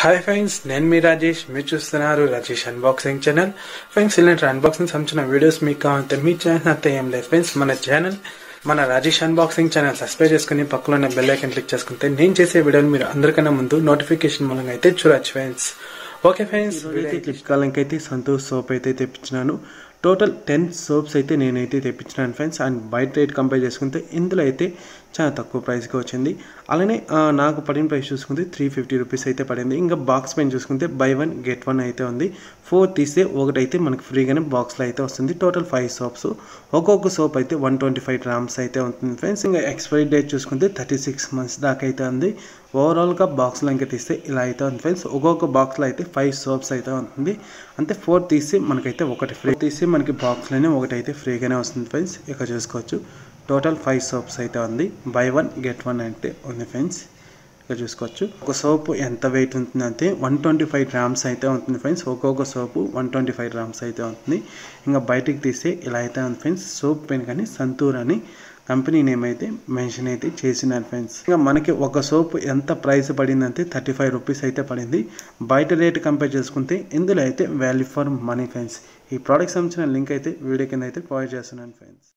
Hi friends, నేను మీ రాజేష్. మీరు చూస్తున్నారు రాజేష్ అన్బాక్సింగ్ ఛానల్. ఫ్రెండ్స్, ఇలాంటి అన్బాక్సింగ్ సంబంధించిన వీడియోస్ మీకు కావాలంటే మీ ఛానల్ అంతా ఏం లేదు ఫ్రెండ్స్. మన రాజేష్ అన్బాక్సింగ్ ఛానల్ సబ్స్క్రైబ్ చేసుకుని పక్కలో ఉన్న బెల్ ఐకాన్ క్లిక్ చేసుకుంటే నేను చేసే వీడియోలు మీరు అందరికన్నా ముందు నోటిఫికేషన్ మూలంగా అయితే చూడొచ్చు ఫ్రెండ్స్. ఓకే ఫ్రెండ్స్, ఫ్లిప్కార్ట్ అయితే సంతూర్ సోప్ అయితే తెప్పించినాను. టోటల్ 10 సోప్స్ అయితే నేనైతే తెప్పించినాను ఫ్రెండ్స్. అండ్ బయట రేట్ కంపేర్ చేసుకుంటే ఇందులో అయితే చాలా తక్కువ ప్రైస్కి వచ్చింది. అలానే నాకు పడిన ప్రైస్ చూసుకుంటే 350 రూపీస్ అయితే పడింది. ఇంకా బాక్స్ పైన చూసుకుంటే బై 1 గెట్ 1 అయితే ఉంది. 4 తీస్తే ఒకటైతే మనకు ఫ్రీగానే బాక్స్లో అయితే వస్తుంది. టోటల్ 5 సోప్స్, ఒక్కొక్క సోప్ అయితే 125 గ్రామ్స్ అయితే ఉంటుంది ఫ్రెండ్స్. ఇంకా ఎక్స్పైరీ డేట్ చూసుకుంటే 36 మంత్స్ దాకా అయితే ఉంది. ఓవరాల్గా బాక్స్లో ఇంకా తీస్తే ఇలా అయితే ఉంది ఫ్రెండ్స్. ఒక్కొక్క బాక్స్లో అయితే 5 సోప్స్ అయితే ఉంటుంది. అంటే 4 తీసి మనకైతే ఒకటి ఫ్రీ తీసి మనకి బాక్స్లోనే ఒకటైతే ఫ్రీగానే వస్తుంది ఫ్రెండ్స్. ఇక్కడ చూసుకోవచ్చు టోటల్ 5 సోప్స్ అయితే ఉంది. బై 1 గెట్ 1 అయితే ఉంది ఫ్రెండ్స్. ఇక్కడ చూసుకోవచ్చు ఒక సోపు ఎంత వెయిట్ ఉంటుందంటే 125 గ్రామ్స్ అయితే ఉంటుంది ఫ్రెండ్స్. ఒక్కొక్క సోపు 125 గ్రామ్స్ అయితే ఉంటుంది. ఇంకా బయటికి తీస్తే ఇలా అయితే ఉంది ఫ్రెండ్స్. సోప్ పైన కానీ సంతూర్ అని కంపెనీ నేమ్ అయితే మెన్షన్ అయితే చేసినారు ఫ్రెండ్స్. ఇంకా మనకి ఒక సోప్ ఎంత ప్రైస్ పడిందంటే 35 రూపీస్ అయితే పడింది. బయట రేట్ కంపేర్ చేసుకుంటే ఇందులో అయితే వాల్యూ ఫర్ మనీ ఫ్రెండ్స్. ఈ ప్రోడక్ట్ సంబంధించిన లింక్ అయితే వీడియో కింద అయితే ప్రొవైడ్ చేస్తున్నాను ఫ్రెండ్స్.